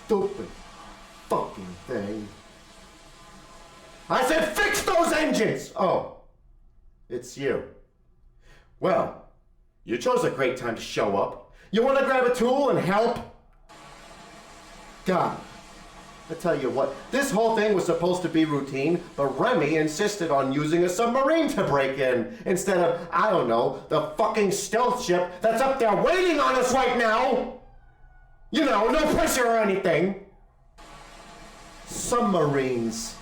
stupid fucking thing. I said fix those engines! Oh, it's you. Well, you chose a great time to show up. You want to grab a tool and help? God, I tell you what, this whole thing was supposed to be routine, but Remy insisted on using a submarine to break in, instead of, I don't know, the fucking stealth ship that's up there waiting on us right now! You know, no pressure or anything. Submarines.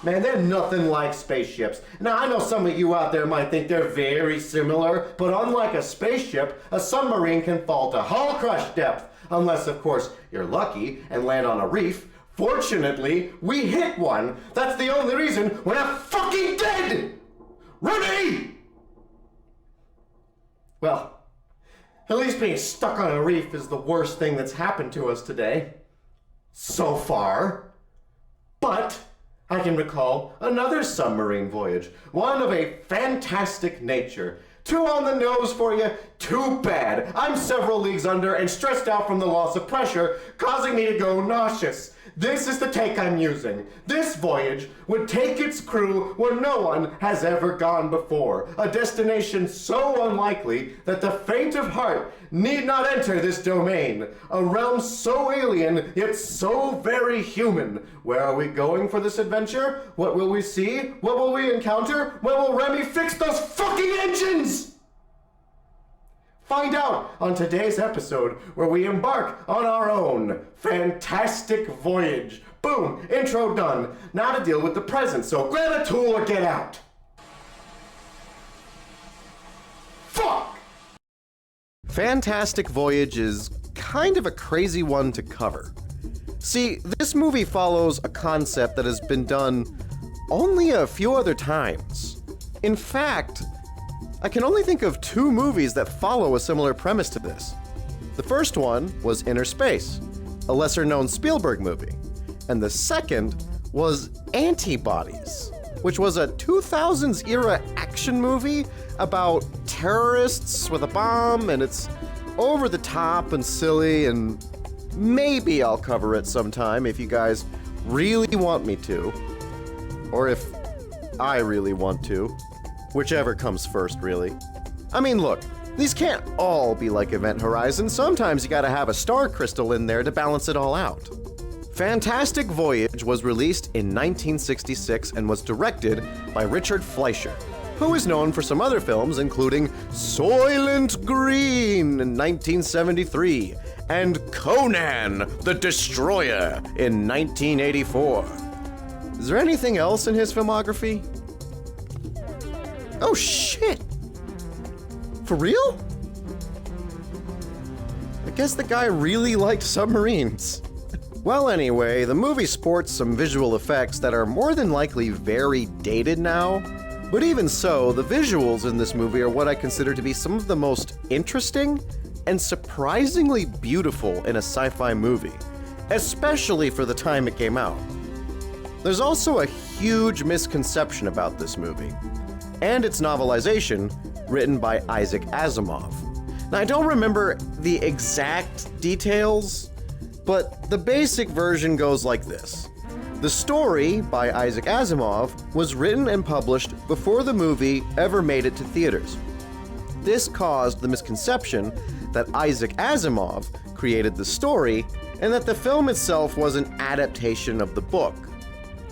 Man, they're nothing like spaceships. Now, I know some of you out there might think they're very similar, but unlike a spaceship, a submarine can fall to hull crush depth. Unless, of course, you're lucky and land on a reef. Fortunately, we hit one. That's the only reason we're not fucking dead! Rudy! Well, at least being stuck on a reef is the worst thing that's happened to us today. So far. But I can recall another submarine voyage, one of a fantastic nature. Too on the nose for you, too bad. I'm several leagues under and stressed out from the loss of pressure, causing me to go nauseous. This is the take I'm using. This voyage would take its crew where no one has ever gone before. A destination so unlikely that the faint of heart need not enter this domain. A realm so alien, yet so very human. Where are we going for this adventure? What will we see? What will we encounter? When will Remy fix those fucking engines? Find out on today's episode, where we embark on our own fantastic voyage. Boom, intro done. Now to deal with the present, so grab a tool or get out. Fuck! Fantastic Voyage is kind of a crazy one to cover. See, this movie follows a concept that has been done only a few other times. In fact, I can only think of 2 movies that follow a similar premise to this. The first one was Inner Space, a lesser-known Spielberg movie, and the second was Antibodies, which was a 2000s-era action movie about terrorists with a bomb, and it's over the top and silly, and maybe I'll cover it sometime if you guys really want me to, or if I really want to. Whichever comes first, really. I mean, look, these can't all be like Event Horizon. Sometimes you gotta have a star crystal in there to balance it all out. Fantastic Voyage was released in 1966 and was directed by Richard Fleischer, who is known for some other films including Soylent Green in 1973 and Conan the Destroyer in 1984. Is there anything else in his filmography? Oh shit! For real? I guess the guy really liked submarines. Well, anyway, the movie sports some visual effects that are more than likely very dated now. But even so, the visuals in this movie are what I consider to be some of the most interesting and surprisingly beautiful in a sci-fi movie, especially for the time it came out. There's also a huge misconception about this movie and its novelization, written by Isaac Asimov. Now, I don't remember the exact details, but the basic version goes like this. The story, by Isaac Asimov, was written and published before the movie ever made it to theaters. This caused the misconception that Isaac Asimov created the story and that the film itself was an adaptation of the book.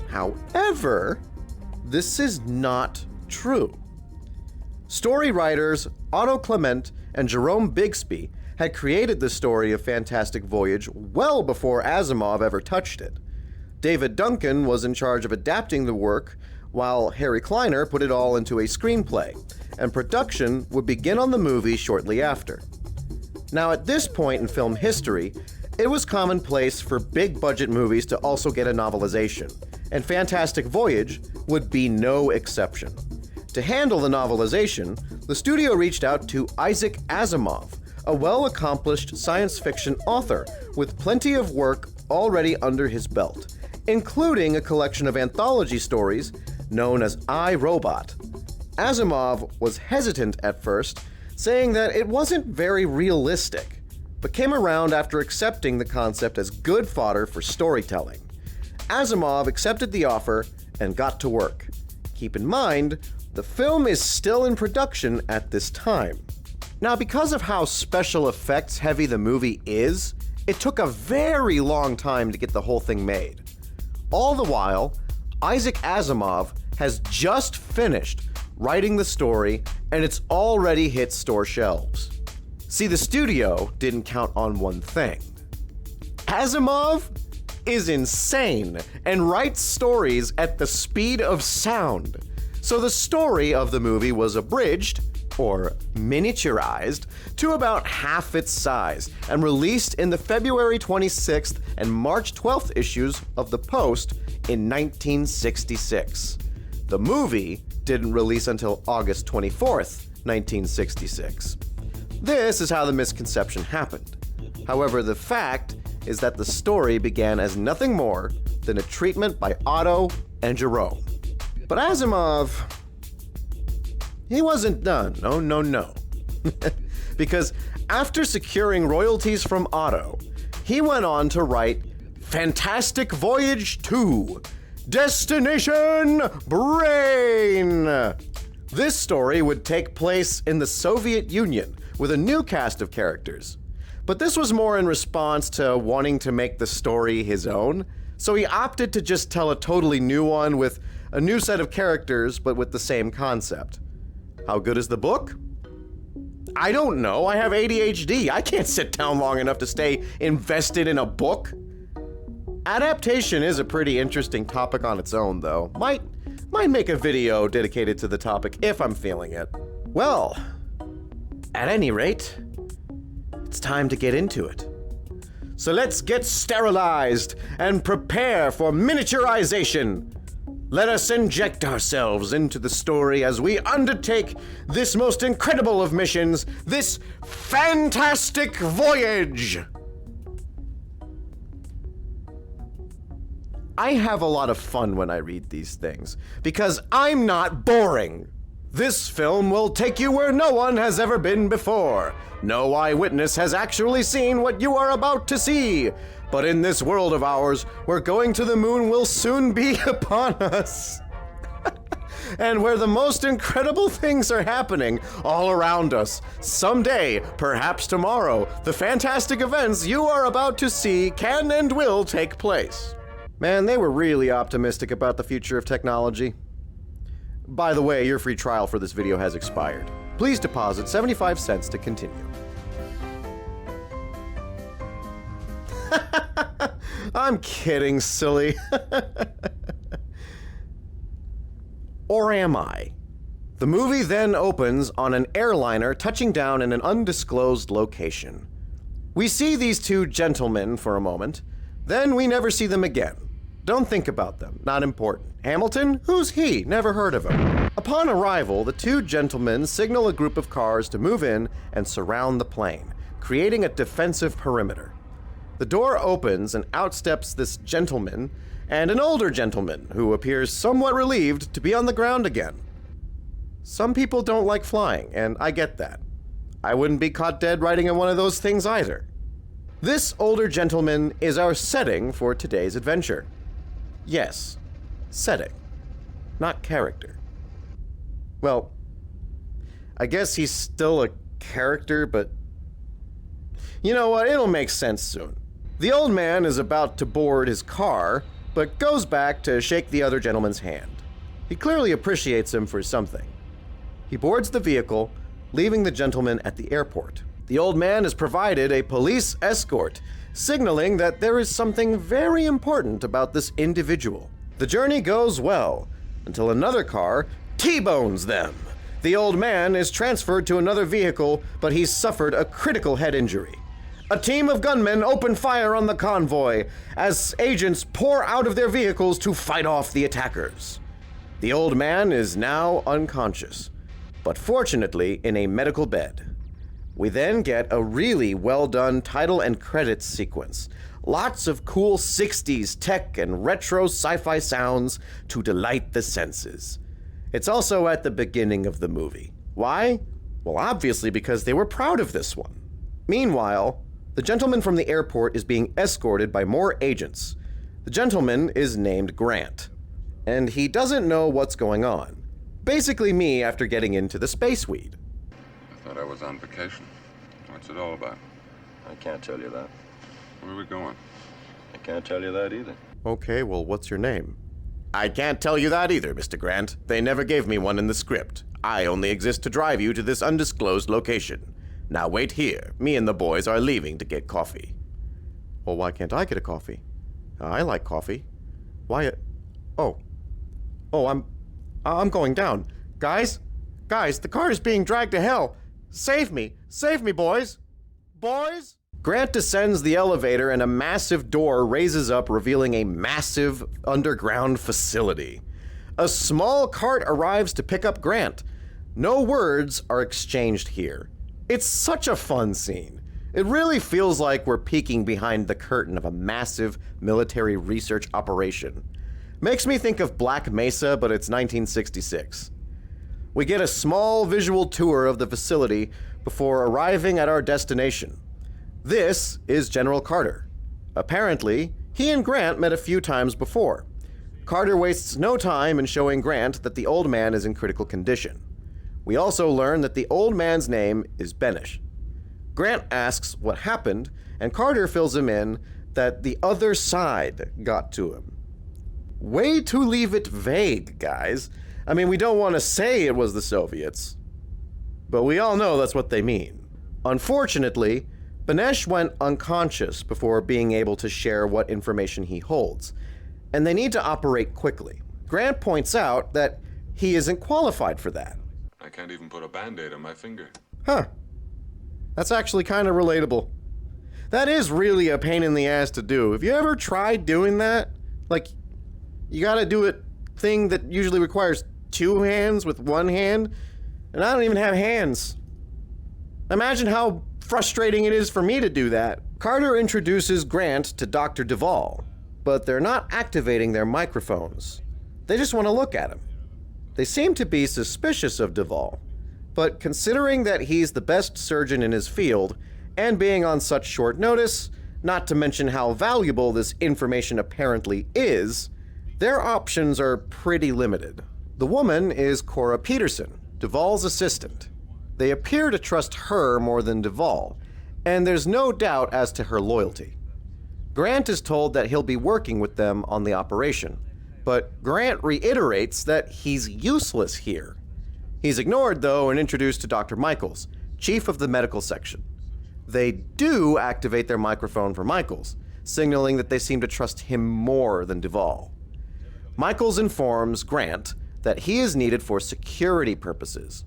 However, this is not true. Story writers Otto Clement and Jerome Bixby had created the story of Fantastic Voyage well before Asimov ever touched it. David Duncan was in charge of adapting the work, while Harry Kleiner put it all into a screenplay, and production would begin on the movie shortly after. Now, at this point in film history, it was commonplace for big-budget movies to also get a novelization, and Fantastic Voyage would be no exception. To handle the novelization, the studio reached out to Isaac Asimov, a well-accomplished science fiction author with plenty of work already under his belt, including a collection of anthology stories known as I, Robot. Asimov was hesitant at first, saying that it wasn't very realistic, but came around after accepting the concept as good fodder for storytelling. Asimov accepted the offer and got to work. Keep in mind, the film is still in production at this time. Now, because of how special effects heavy the movie is, it took a very long time to get the whole thing made. All the while, Isaac Asimov has just finished writing the story, and it's already hit store shelves. See, the studio didn't count on one thing. Asimov is insane and writes stories at the speed of sound. So the story of the movie was abridged, or miniaturized, to about half its size and released in the February 26th and March 12th issues of The Post in 1966. The movie didn't release until August 24th, 1966. This is how the misconception happened. However, the fact is that the story began as nothing more than a treatment by Otto and Jerome. But Asimov, he wasn't done. No. Because after securing royalties from Otto, he went on to write Fantastic Voyage 2, Destination Brain. This story would take place in the Soviet Union with a new cast of characters. But this was more in response to wanting to make the story his own, so he opted to just tell a totally new one with a new set of characters, but with the same concept. How good is the book? I don't know. I have ADHD. I can't sit down long enough to stay invested in a book. Adaptation is a pretty interesting topic on its own, though. Might make a video dedicated to the topic if I'm feeling it. Well, at any rate, it's time to get into it. So let's get sterilized and prepare for miniaturization. Let us inject ourselves into the story as we undertake this most incredible of missions, this fantastic voyage. I have a lot of fun when I read these things, because I'm not boring. This film will take you where no one has ever been before. No eyewitness has actually seen what you are about to see. But in this world of ours, where going to the moon will soon be upon us. And where the most incredible things are happening all around us. Someday, perhaps tomorrow, the fantastic events you are about to see can and will take place. Man, they were really optimistic about the future of technology. By the way, your free trial for this video has expired. Please deposit 75 cents to continue. I'm kidding, silly. Or am I? The movie then opens on an airliner touching down in an undisclosed location. We see these two gentlemen for a moment, then we never see them again. Don't think about them, not important. Hamilton? Who's he? Never heard of him. Upon arrival, the two gentlemen signal a group of cars to move in and surround the plane, creating a defensive perimeter. The door opens and out steps this gentleman and an older gentleman who appears somewhat relieved to be on the ground again. Some people don't like flying, and I get that. I wouldn't be caught dead riding in one of those things either. This older gentleman is our setting for today's adventure. Yes, setting, not character. Well, I guess he's still a character, but you know what? It'll make sense soon. The old man is about to board his car, but goes back to shake the other gentleman's hand. He clearly appreciates him for something. He boards the vehicle, leaving the gentleman at the airport. The old man is provided a police escort, signaling that there is something very important about this individual. The journey goes well, until another car T-bones them. The old man is transferred to another vehicle, but he's suffered a critical head injury. A team of gunmen open fire on the convoy as agents pour out of their vehicles to fight off the attackers. The old man is now unconscious, but fortunately in a medical bed. We then get a really well-done title and credits sequence. Lots of cool 60s tech and retro sci-fi sounds to delight the senses. It's also at the beginning of the movie. Why? Well, obviously because they were proud of this one. Meanwhile, The gentleman from the airport is being escorted by more agents. The gentleman is named Grant, and he doesn't know what's going on. Basically me after getting into the space weed. I thought I was on vacation. What's it all about? I can't tell you that. Where are we going? I can't tell you that either. Okay, well, what's your name? I can't tell you that either, Mr. Grant. They never gave me one in the script. I only exist to drive you to this undisclosed location. Now wait here. Me and the boys are leaving to get coffee. Well, why can't I get a coffee? I like coffee. Why? Oh, I'm going down. Guys, the car is being dragged to hell. Save me, boys. Boys? Grant descends the elevator and a massive door raises up, revealing a massive underground facility. A small cart arrives to pick up Grant. No words are exchanged here. It's such a fun scene. It really feels like we're peeking behind the curtain of a massive military research operation. Makes me think of Black Mesa, but it's 1966. We get a small visual tour of the facility before arriving at our destination. This is General Carter. Apparently, he and Grant met a few times before. Carter wastes no time in showing Grant that the old man is in critical condition. We also learn that the old man's name is Benish. Grant asks what happened, and Carter fills him in that the other side got to him. Way to leave it vague, guys. I mean, we don't want to say it was the Soviets, but we all know that's what they mean. Unfortunately, Benish went unconscious before being able to share what information he holds, and they need to operate quickly. Grant points out that he isn't qualified for that. I can't even put a Band-Aid on my finger. Huh. That's actually kind of relatable. That is really a pain in the ass to do. Have you ever tried doing that? Like, you gotta do a thing that usually requires two hands with one hand, and I don't even have hands. Imagine how frustrating it is for me to do that. Carter introduces Grant to Dr. Duvall, but they're not activating their microphones. They just want to look at him. They seem to be suspicious of Duvall, but considering that he's the best surgeon in his field, and being on such short notice, not to mention how valuable this information apparently is, their options are pretty limited. The woman is Cora Peterson, Duvall's assistant. They appear to trust her more than Duvall, and there's no doubt as to her loyalty. Grant is told that he'll be working with them on the operation, but Grant reiterates that he's useless here. He's ignored, though, and introduced to Dr. Michaels, chief of the medical section. They do activate their microphone for Michaels, signaling that they seem to trust him more than Duvall. Michaels informs Grant that he is needed for security purposes.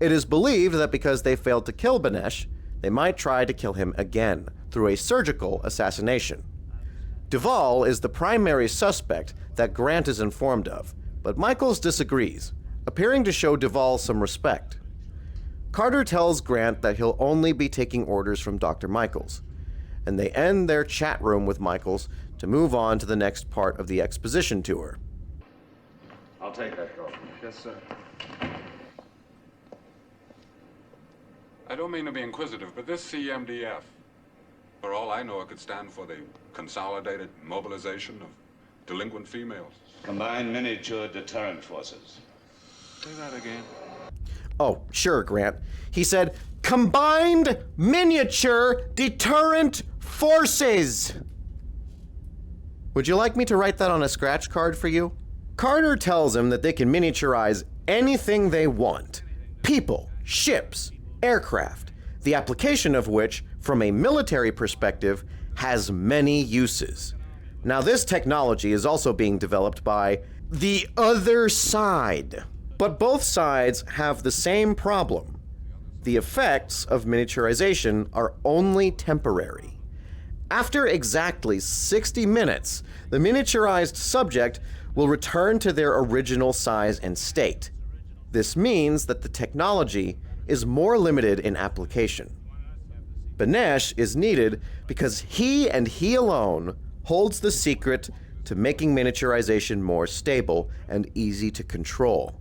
It is believed that because they failed to kill Benish, they might try to kill him again through a surgical assassination. Duvall is the primary suspect that Grant is informed of, but Michaels disagrees, appearing to show Duvall some respect. Carter tells Grant that he'll only be taking orders from Dr. Michaels, and they end their chat room with Michaels to move on to the next part of the exposition tour. I'll take that call. Yes, sir. I don't mean to be inquisitive, but this CMDF, for all I know, it could stand for the Consolidated Mobilization of Delinquent Females. Combined Miniature Deterrent Forces. Say that again. Oh, sure, Grant. He said, Combined Miniature Deterrent Forces. Would you like me to write that on a scratch card for you? Carter tells him that they can miniaturize anything they want. People, ships, aircraft, the application of which, from a military perspective, has many uses. Now, this technology is also being developed by the other side. But both sides have the same problem. The effects of miniaturization are only temporary. After exactly 60 minutes, the miniaturized subject will return to their original size and state. This means that the technology is more limited in application. Benish is needed because he and he alone holds the secret to making miniaturization more stable and easy to control.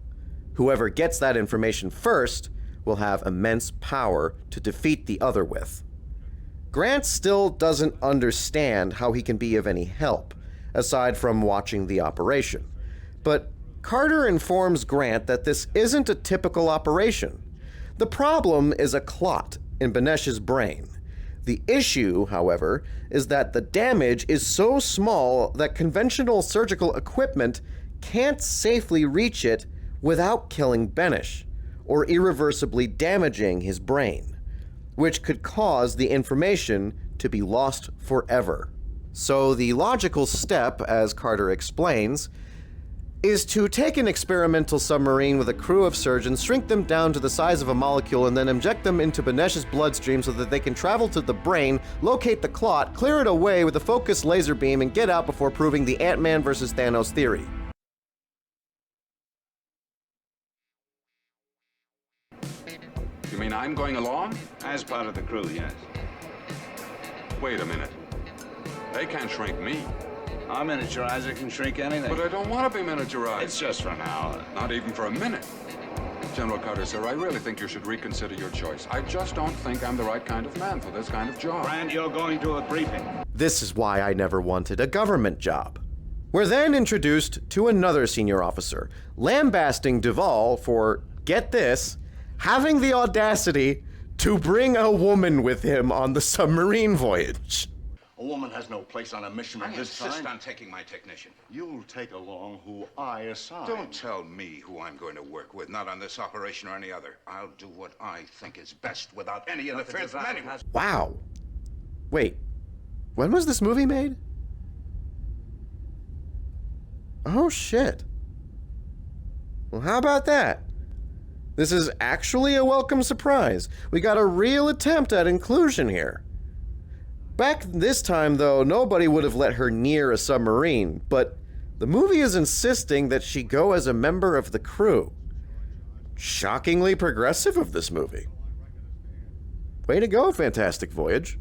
Whoever gets that information first will have immense power to defeat the other with. Grant still doesn't understand how he can be of any help, aside from watching the operation. But Carter informs Grant that this isn't a typical operation. The problem is a clot in Benesh's brain. The issue, however, is that the damage is so small that conventional surgical equipment can't safely reach it without killing Benesh, or irreversibly damaging his brain, which could cause the information to be lost forever. So the logical step, as Carter explains, is to take an experimental submarine with a crew of surgeons, shrink them down to the size of a molecule, and then inject them into Benesh's bloodstream so that they can travel to the brain, locate the clot, clear it away with a focused laser beam, and get out before proving the Ant-Man versus Thanos theory. You mean I'm going along? As part of the crew, yes. Wait a minute. They can't shrink me. Our miniaturizer can shrink anything. But I don't want to be miniaturized. It's just for an hour. Not even for a minute. General Carter, sir, I really think you should reconsider your choice. I just don't think I'm the right kind of man for this kind of job. Brand, you're going to a briefing. This is why I never wanted a government job. We're then introduced to another senior officer, lambasting Duvall for, get this, having the audacity to bring a woman with him on the submarine voyage. A woman has no place on a mission of this insist kind. on taking my technician. You'll take along who I assign. Don't tell me who I'm going to work with, not on this operation or any other. I'll do what I think is best without any interference from anyone. Wow. Wait, when was this movie made? Oh shit. Well, how about that? This is actually a welcome surprise. We got a real attempt at inclusion here. Back this time, though, nobody would have let her near a submarine, but the movie is insisting that she go as a member of the crew. Shockingly progressive of this movie. Way to go, Fantastic Voyage.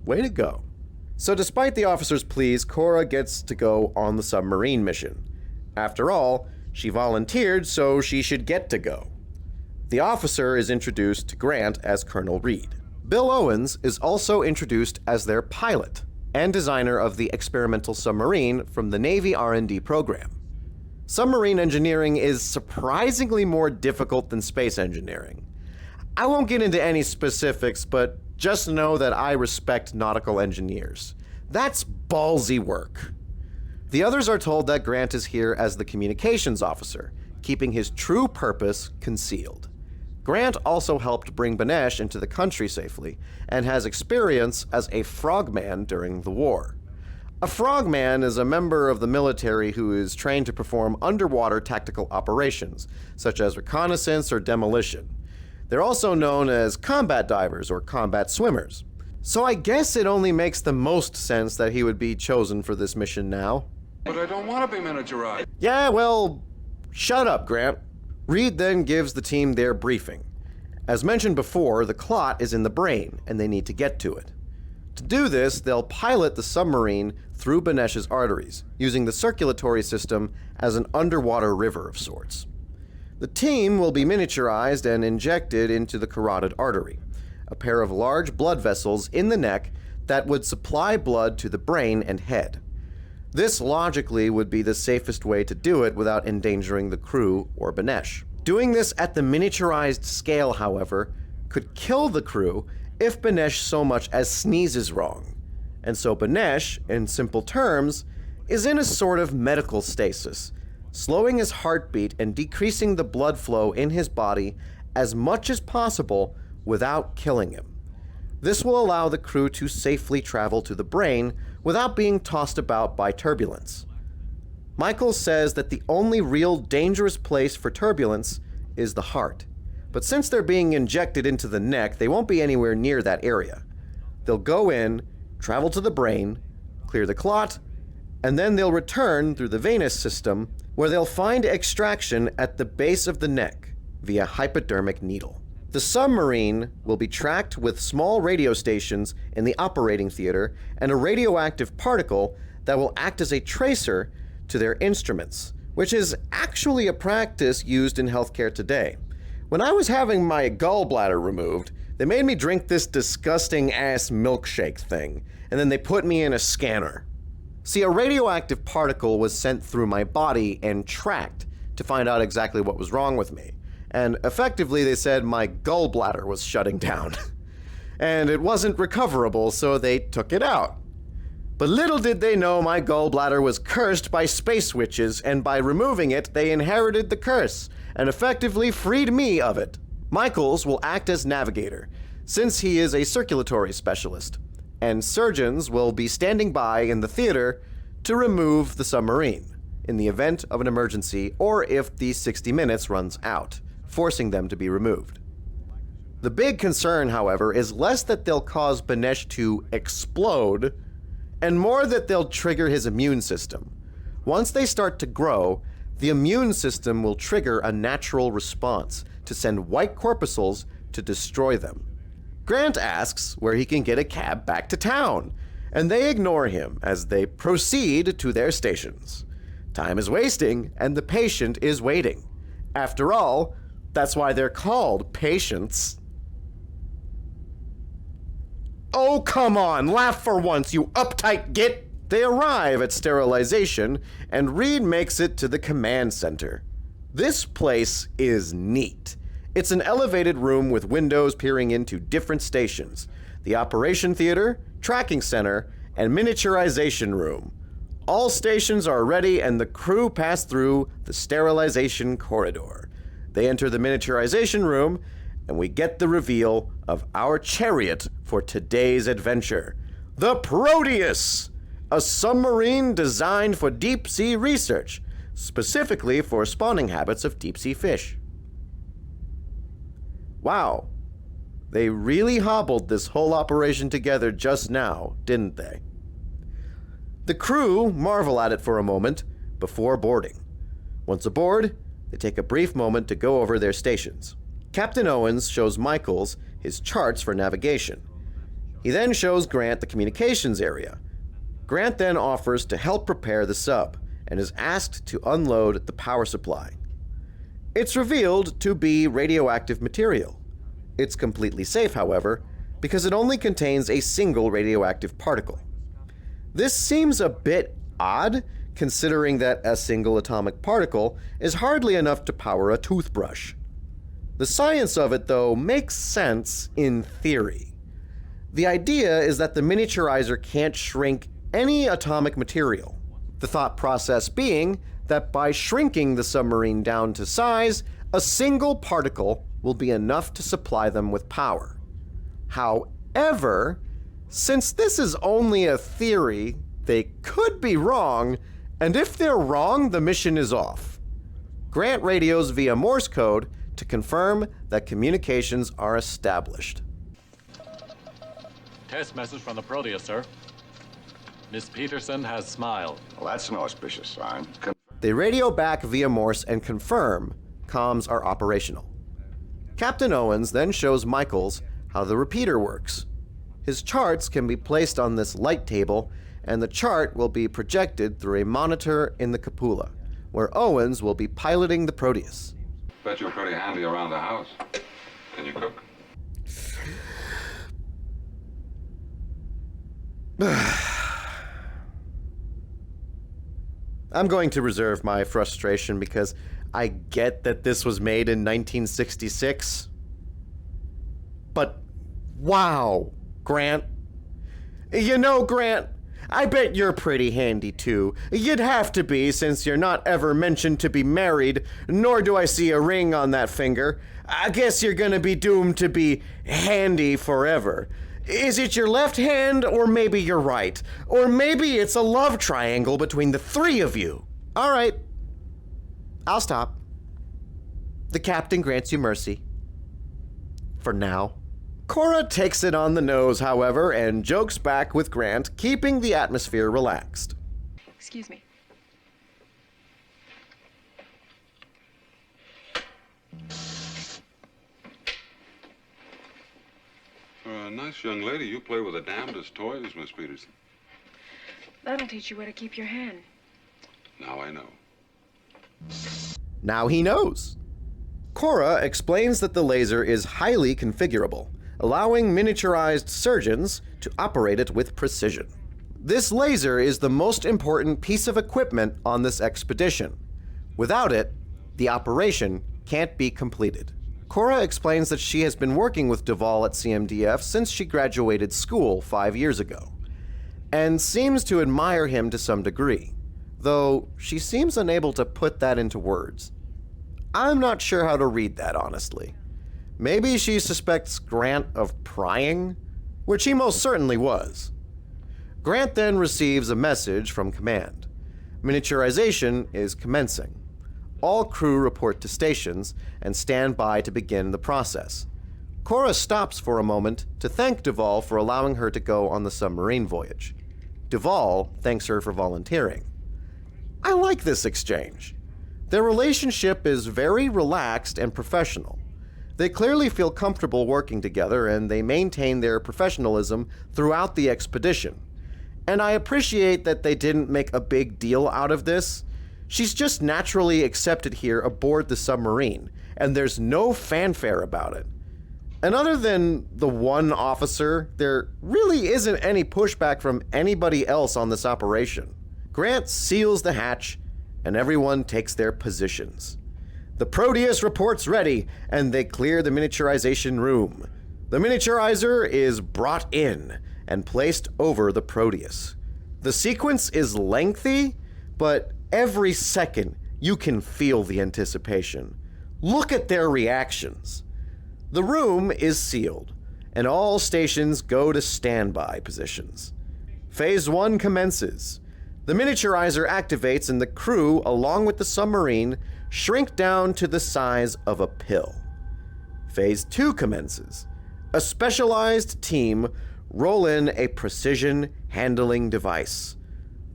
Way to go. So despite the officer's pleas, Cora gets to go on the submarine mission. After all, she volunteered, so she should get to go. The officer is introduced to Grant as Colonel Reed. Bill Owens is also introduced as their pilot and designer of the experimental submarine from the Navy R&D program. Submarine engineering is surprisingly more difficult than space engineering. I won't get into any specifics, but just know that I respect nautical engineers. That's ballsy work. The others are told that Grant is here as the communications officer, keeping his true purpose concealed. Grant also helped bring Benesh into the country safely, and has experience as a frogman during the war. A frogman is a member of the military who is trained to perform underwater tactical operations, such as reconnaissance or demolition. They're also known as combat divers or combat swimmers. So I guess it only makes the most sense that he would be chosen for this mission now. But I don't want to be miniaturized. Yeah, well, shut up, Grant. Reed then gives the team their briefing. As mentioned before, the clot is in the brain, and they need to get to it. To do this, they'll pilot the submarine through Benesh's arteries, using the circulatory system as an underwater river of sorts. The team will be miniaturized and injected into the carotid artery, a pair of large blood vessels in the neck that would supply blood to the brain and head. This logically would be the safest way to do it without endangering the crew or Benesh. Doing this at the miniaturized scale, however, could kill the crew if Benesh so much as sneezes wrong. And so Benesh, in simple terms, is in a sort of medical stasis, slowing his heartbeat and decreasing the blood flow in his body as much as possible without killing him. This will allow the crew to safely travel to the brain without being tossed about by turbulence. Michael says that the only real dangerous place for turbulence is the heart, but since they're being injected into the neck, they won't be anywhere near that area. They'll go in, travel to the brain, clear the clot, and then they'll return through the venous system, where they'll find extraction at the base of the neck via hypodermic needle. The submarine will be tracked with small radio stations in the operating theater and a radioactive particle that will act as a tracer to their instruments, which is actually a practice used in healthcare today. When I was having my gallbladder removed, They made me drink this disgusting-ass milkshake thing, and then they put me in a scanner. See, a radioactive particle was sent through my body and tracked to find out exactly what was wrong with me. And effectively, they said my gallbladder was shutting down. And it wasn't recoverable, so they took it out. But little did they know my gallbladder was cursed by space witches, and by removing it, they inherited the curse, and effectively freed me of it. Michaels will act as navigator, since he is a circulatory specialist, and surgeons will be standing by in the theater to remove the submarine in the event of an emergency or if the 60 minutes runs out, forcing them to be removed. The big concern, however, is less that they'll cause Banesh to explode, and more that they'll trigger his immune system. Once they start to grow, the immune system will trigger a natural response to send white corpuscles to destroy them. Grant asks where he can get a cab back to town, and they ignore him as they proceed to their stations. Time is wasting, and the patient is waiting. After all, that's why they're called patients. Oh, come on, laugh for once, you uptight git! They arrive at sterilization, and Reed makes it to the command center. This place is neat. It's an elevated room with windows peering into different stations, the operation theater, tracking center, and miniaturization room. All stations are ready, and the crew pass through the sterilization corridor. They enter the miniaturization room, and we get the reveal of our chariot for today's adventure. The Proteus! A submarine designed for deep-sea research, specifically for spawning habits of deep-sea fish. Wow, they really hobbled this whole operation together just now, didn't they? The crew marvel at it for a moment before boarding. Once aboard, they take a brief moment to go over their stations. Captain Owens shows Michaels his charts for navigation. He then shows Grant the communications area. Grant then offers to help prepare the sub and is asked to unload the power supply. It's revealed to be radioactive material. It's completely safe, however, because it only contains a single radioactive particle. This seems a bit odd, considering that a single atomic particle is hardly enough to power a toothbrush. The science of it, though, makes sense in theory. The idea is that the miniaturizer can't shrink any atomic material. The thought process being that by shrinking the submarine down to size, a single particle will be enough to supply them with power. However, since this is only a theory, they could be wrong, and if they're wrong, the mission is off. Grant radios via Morse code to confirm that communications are established. Test message from the Proteus, sir. Miss Peterson has smiled. Well, that's an auspicious sign. They radio back via Morse and confirm comms are operational. Captain Owens then shows Michaels how the repeater works. His charts can be placed on this light table, and the chart will be projected through a monitor in the cupola, where Owens will be piloting the Proteus. Bet you're pretty handy around the house. Can you cook? I'm going to reserve my frustration because I get that this was made in 1966. But wow, Grant. You know, Grant, I bet you're pretty handy too. You'd have to be, since you're not ever mentioned to be married, nor do I see a ring on that finger. I guess you're gonna be doomed to be handy forever. Is it your left hand, or maybe your right? Or maybe it's a love triangle between the three of you. All right, I'll stop. The captain grants you mercy. For now. Cora takes it on the nose, however, and jokes back with Grant, keeping the atmosphere relaxed. Excuse me. For a nice young lady, you play with the damnedest toys, Miss Peterson. That'll teach you where to keep your hand. Now I know. Now he knows. Cora explains that the laser is highly configurable, allowing miniaturized surgeons to operate it with precision. This laser is the most important piece of equipment on this expedition. Without it, the operation can't be completed. Cora explains that she has been working with Duvall at CMDF since she graduated school 5 years ago, and seems to admire him to some degree, though she seems unable to put that into words. I'm not sure how to read that, honestly. Maybe she suspects Grant of prying, which he most certainly was. Grant then receives a message from command. Miniaturization is commencing. All crew report to stations and stand by to begin the process. Cora stops for a moment to thank Duvall for allowing her to go on the submarine voyage. Duvall thanks her for volunteering. I like this exchange. Their relationship is very relaxed and professional. They clearly feel comfortable working together, and they maintain their professionalism throughout the expedition. And I appreciate that they didn't make a big deal out of this. She's just naturally accepted here aboard the submarine, and there's no fanfare about it. And other than the one officer, there really isn't any pushback from anybody else on this operation. Grant seals the hatch, and everyone takes their positions. The Proteus reports ready, and they clear the miniaturization room. The miniaturizer is brought in and placed over the Proteus. The sequence is lengthy, but every second you can feel the anticipation. Look at their reactions. The room is sealed, and all stations go to standby positions. Phase 1 commences. The miniaturizer activates, and the crew, along with the submarine, shrink down to the size of a pill. Phase 2 commences. A specialized team roll in a precision handling device.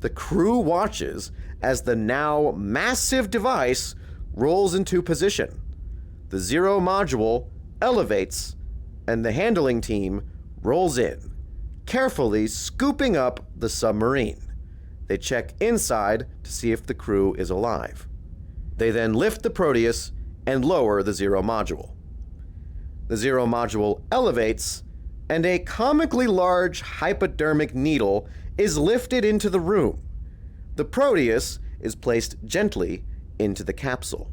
The crew watches as the now massive device rolls into position. The Zero module elevates, and the handling team rolls in, carefully scooping up the submarine. They check inside to see if the crew is alive. They then lift the Proteus and lower the Zero module. The Zero module elevates, and a comically large hypodermic needle is lifted into the room. The Proteus is placed gently into the capsule.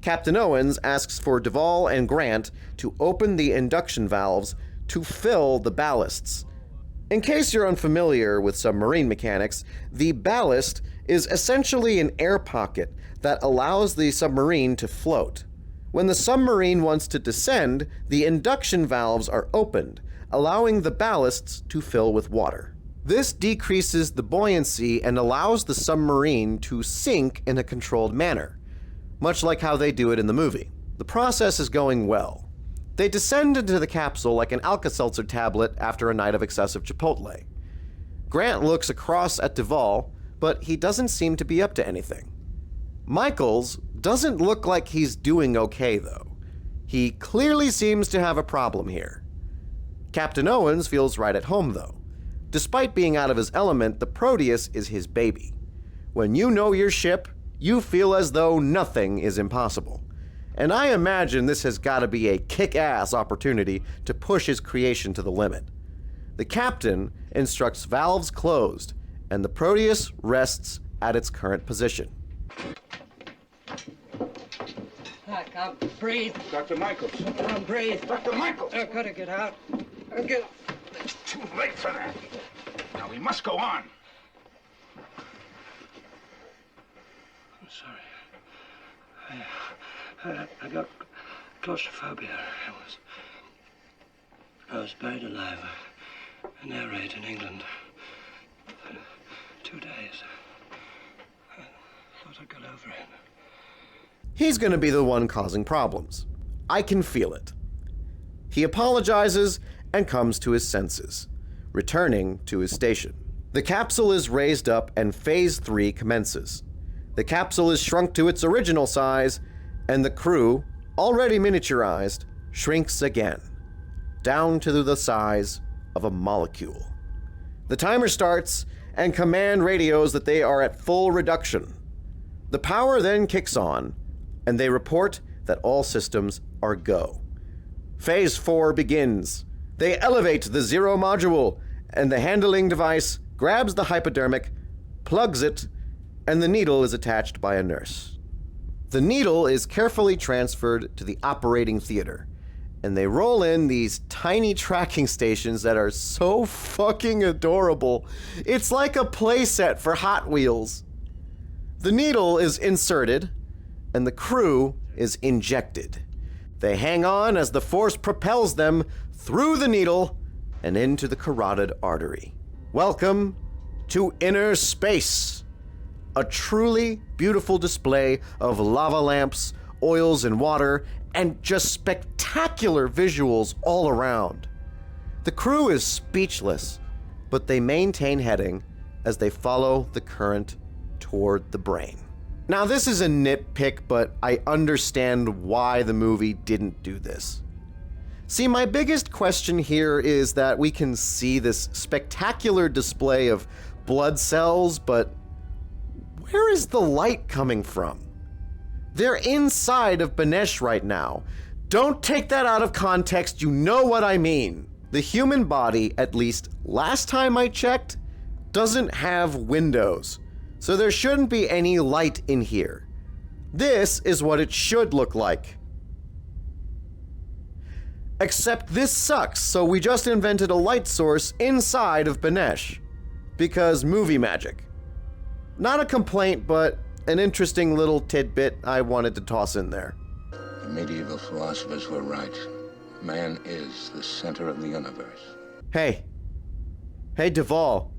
Captain Owens asks for Duvall and Grant to open the induction valves to fill the ballasts. In case you're unfamiliar with submarine mechanics, the ballast is essentially an air pocket that allows the submarine to float. When the submarine wants to descend, the induction valves are opened, allowing the ballasts to fill with water. This decreases the buoyancy and allows the submarine to sink in a controlled manner, much like how they do it in the movie. The process is going well. They descend into the capsule like an Alka-Seltzer tablet after a night of excessive Chipotle. Grant looks across at Duvall, but he doesn't seem to be up to anything. Michaels doesn't look like he's doing okay, though. He clearly seems to have a problem here. Captain Owens feels right at home, though. Despite being out of his element, the Proteus is his baby. When you know your ship, you feel as though nothing is impossible. And I imagine this has got to be a kick-ass opportunity to push his creation to the limit. The captain instructs valves closed, and the Proteus rests at its current position. I can't breathe. Dr. Michaels. I can't breathe. Dr. Michaels! I've got to get out. It's too late for that. Now we must go on. I'm sorry. I got claustrophobia. I was buried alive. An air raid in England. For 2 days. I thought I got over it. He's going to be the one causing problems. I can feel it. He apologizes and comes to his senses, returning to his station. The capsule is raised up and Phase 3 commences. The capsule is shrunk to its original size, and the crew, already miniaturized, shrinks again, down to the size of a molecule. The timer starts, and command radios that they are at full reduction. The power then kicks on, and they report that all systems are go. Phase 4 begins. They elevate the Zero module, and the handling device grabs the hypodermic, plugs it, and the needle is attached by a nurse. The needle is carefully transferred to the operating theater, and they roll in these tiny tracking stations that are so fucking adorable. It's like a playset for Hot Wheels. The needle is inserted, and the crew is injected. They hang on as the force propels them through the needle and into the carotid artery. Welcome to inner space. A truly beautiful display of lava lamps, oils and water, and just spectacular visuals all around. The crew is speechless, but they maintain heading as they follow the current toward the brain. Now, this is a nitpick, but I understand why the movie didn't do this. See, my biggest question here is that we can see this spectacular display of blood cells, but where is the light coming from? They're inside of Banesh right now. Don't take that out of context, you know what I mean. The human body, at least last time I checked, doesn't have windows, so there shouldn't be any light in here. This is what it should look like. Except this sucks, so we just invented a light source inside of Banesh. Because movie magic. Not a complaint, but an interesting little tidbit I wanted to toss in there. The medieval philosophers were right. Man is the center of the universe. Hey, Duvall.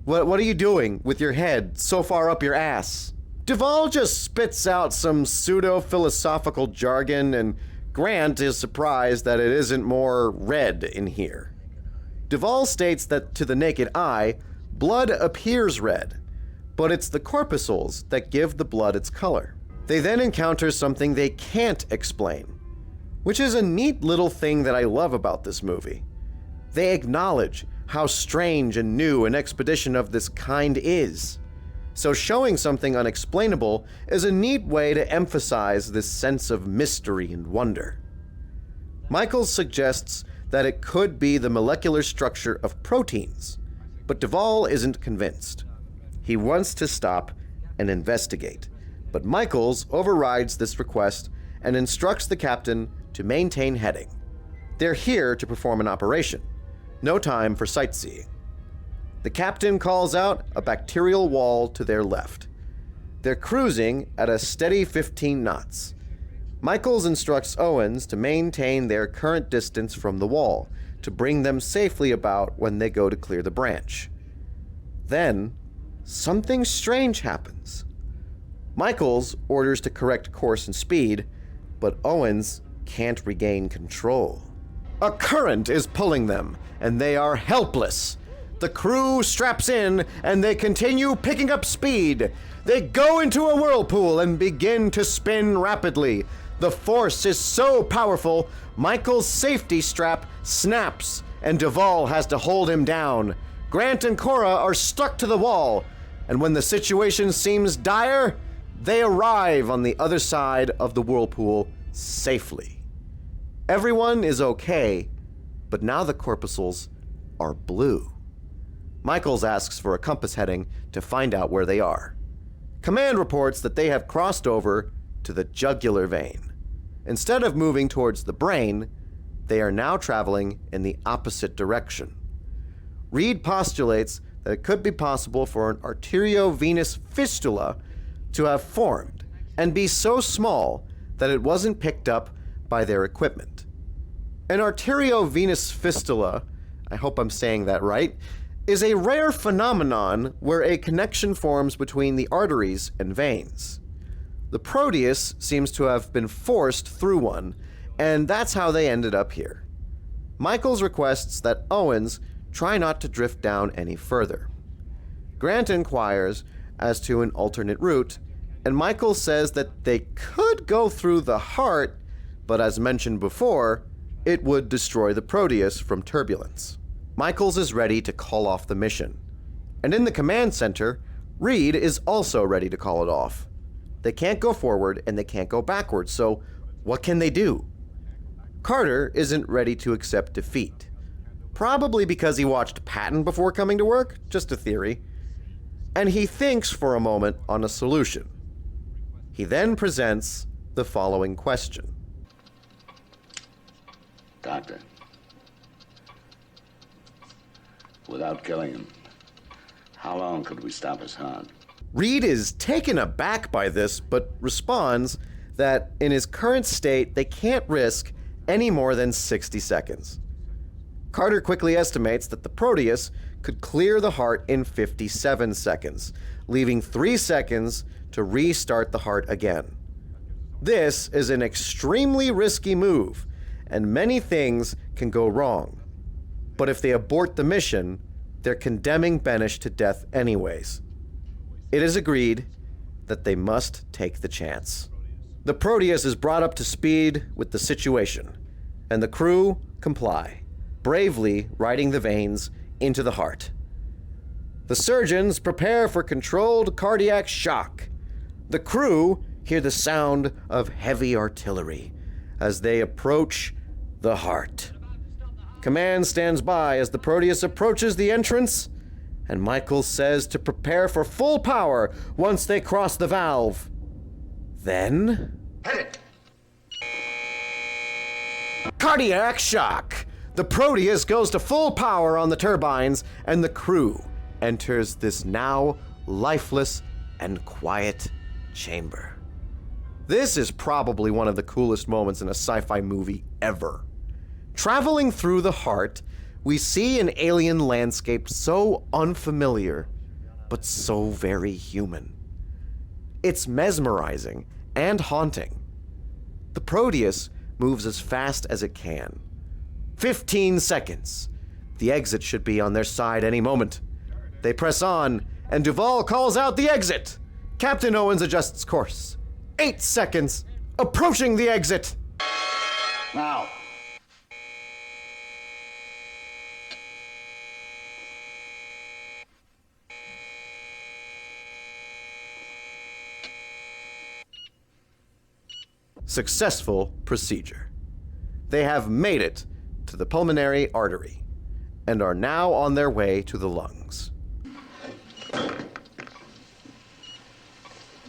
What are you doing with your head so far up your ass? Duvall just spits out some pseudo-philosophical jargon, and Grant is surprised that it isn't more red in here. Duvall states that to the naked eye, blood appears red, but it's the corpuscles that give the blood its color. They then encounter something they can't explain, which is a neat little thing that I love about this movie. They acknowledge how strange and new an expedition of this kind is. So showing something unexplainable is a neat way to emphasize this sense of mystery and wonder. Michaels suggests that it could be the molecular structure of proteins, but Duvall isn't convinced. He wants to stop and investigate, but Michaels overrides this request and instructs the captain to maintain heading. They're here to perform an operation. No time for sightseeing. The captain calls out a bacterial wall to their left. They're cruising at a steady 15 knots. Michaels instructs Owens to maintain their current distance from the wall to bring them safely about when they go to clear the branch. Then, something strange happens. Michaels orders to correct course and speed, but Owens can't regain control. A current is pulling them, and they are helpless. The crew straps in, and they continue picking up speed. They go into a whirlpool and begin to spin rapidly. The force is so powerful, Michael's safety strap snaps, and Duvall has to hold him down. Grant and Cora are stuck to the wall, and when the situation seems dire, they arrive on the other side of the whirlpool safely. Everyone is okay, but now the corpuscles are blue. Michaels asks for a compass heading to find out where they are. Command reports that they have crossed over to the jugular vein. Instead of moving towards the brain, they are now traveling in the opposite direction. Reed postulates that it could be possible for an arteriovenous fistula to have formed and be so small that it wasn't picked up by their equipment. An arteriovenous fistula, I hope I'm saying that right, is a rare phenomenon where a connection forms between the arteries and veins. The Proteus seems to have been forced through one, and that's how they ended up here. Michaels requests that Owens try not to drift down any further. Grant inquires as to an alternate route, and Michaels says that they could go through the heart, but as mentioned before, it would destroy the Proteus from turbulence. Michaels is ready to call off the mission. And in the command center, Reed is also ready to call it off. They can't go forward and they can't go backwards, so what can they do? Carter isn't ready to accept defeat. Probably because he watched Patton before coming to work, just a theory. And he thinks for a moment on a solution. He then presents the following question. Doctor, without killing him, how long could we stop his heart? Reed is taken aback by this, but responds that in his current state, they can't risk any more than 60 seconds. Carter quickly estimates that the Proteus could clear the heart in 57 seconds, leaving 3 seconds to restart the heart again. This is an extremely risky move, and many things can go wrong. But if they abort the mission, they're condemning Benish to death anyways. It is agreed that they must take the chance. The Proteus is brought up to speed with the situation, and the crew comply, bravely riding the veins into the heart. The surgeons prepare for controlled cardiac shock. The crew hear the sound of heavy artillery as they approach the heart. Command stands by as the Proteus approaches the entrance, and Michael says to prepare for full power once they cross the valve. Then... Hit it! Cardiac shock! The Proteus goes to full power on the turbines, and the crew enters this now lifeless and quiet chamber. This is probably one of the coolest moments in a sci-fi movie ever. Traveling through the heart, we see an alien landscape so unfamiliar, but so very human. It's mesmerizing and haunting. The Proteus moves as fast as it can. 15 seconds. The exit should be on their side any moment. They press on, and Duvall calls out the exit. Captain Owens adjusts course. 8 seconds. Approaching the exit. Now. Successful procedure. They have made it to the pulmonary artery and are now on their way to the lungs.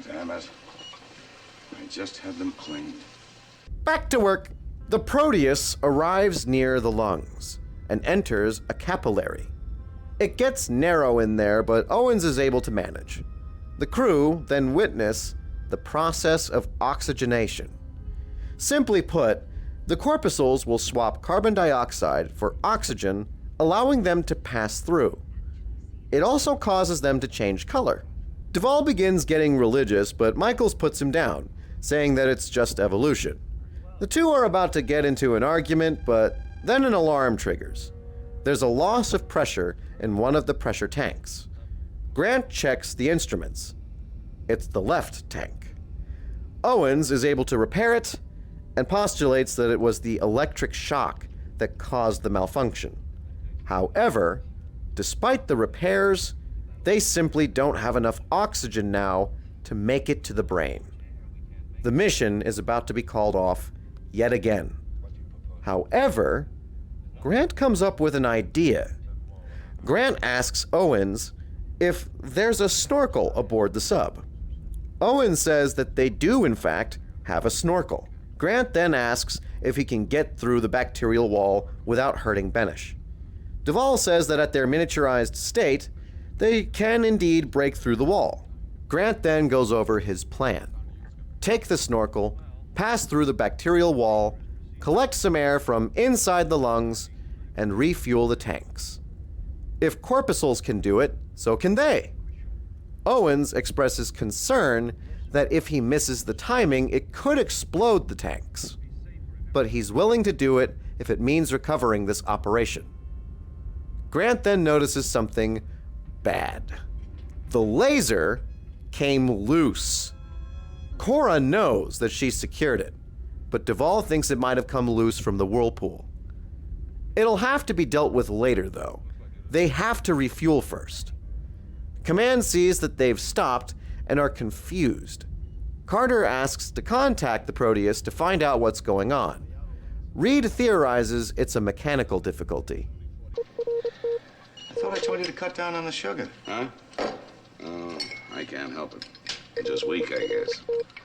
Damn it. I just had them cleaned. Back to work. The Proteus arrives near the lungs and enters a capillary. It gets narrow in there, but Owens is able to manage. The crew then witness the process of oxygenation. Simply put, the corpuscles will swap carbon dioxide for oxygen, allowing them to pass through. It also causes them to change color. Duvall begins getting religious, but Michaels puts him down, saying that it's just evolution. The two are about to get into an argument, but then an alarm triggers. There's a loss of pressure in one of the pressure tanks. Grant checks the instruments. It's the left tank. Owens is able to repair it and postulates that it was the electric shock that caused the malfunction. However, despite the repairs, they simply don't have enough oxygen now to make it to the brain. The mission is about to be called off yet again. However, Grant comes up with an idea. Grant asks Owens if there's a snorkel aboard the sub. Owens says that they do, in fact, have a snorkel. Grant then asks if he can get through the bacterial wall without hurting Benish. Duvall says that at their miniaturized state, they can indeed break through the wall. Grant then goes over his plan. Take the snorkel, pass through the bacterial wall, collect some air from inside the lungs, and refuel the tanks. If corpuscles can do it, so can they. Owens expresses concern that if he misses the timing, it could explode the tanks. But he's willing to do it if it means recovering this operation. Grant then notices something bad. The laser came loose. Cora knows that she secured it, but Duvall thinks it might have come loose from the whirlpool. It'll have to be dealt with later, though. They have to refuel first. Command sees that they've stopped and are confused. Carter asks to contact the Proteus to find out what's going on. Reed theorizes it's a mechanical difficulty. I thought I told you to cut down on the sugar. Huh? Oh, I can't help it. I'm just weak, I guess.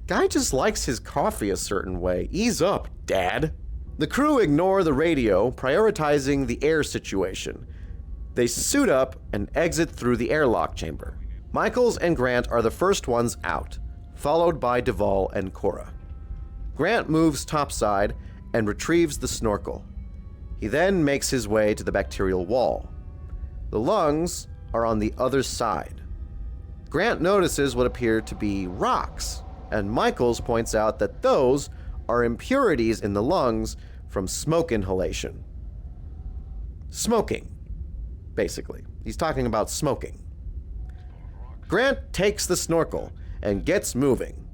Guy just likes his coffee a certain way. Ease up, Dad. The crew ignore the radio, prioritizing the air situation. They suit up and exit through the airlock chamber. Michaels and Grant are the first ones out, followed by Duvall and Cora. Grant moves topside and retrieves the snorkel. He then makes his way to the bacterial wall. The lungs are on the other side. Grant notices what appear to be rocks, and Michaels points out that those are impurities in the lungs from smoke inhalation. Smoking, basically. He's talking about smoking. Grant takes the snorkel and gets moving,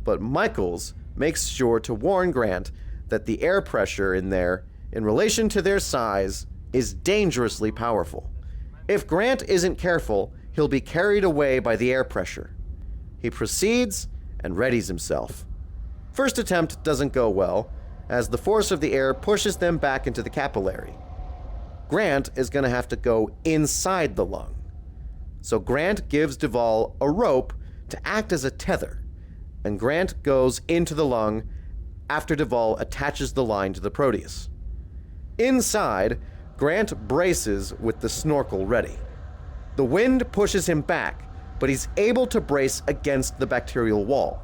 but Michaels makes sure to warn Grant that the air pressure in there, in relation to their size, is dangerously powerful. If Grant isn't careful, he'll be carried away by the air pressure. He proceeds and readies himself. First attempt doesn't go well, as the force of the air pushes them back into the capillary. Grant is going to have to go inside the lung. So Grant gives Duvall a rope to act as a tether, and Grant goes into the lung after Duvall attaches the line to the Proteus. Inside, Grant braces with the snorkel ready. The wind pushes him back, but he's able to brace against the bacterial wall.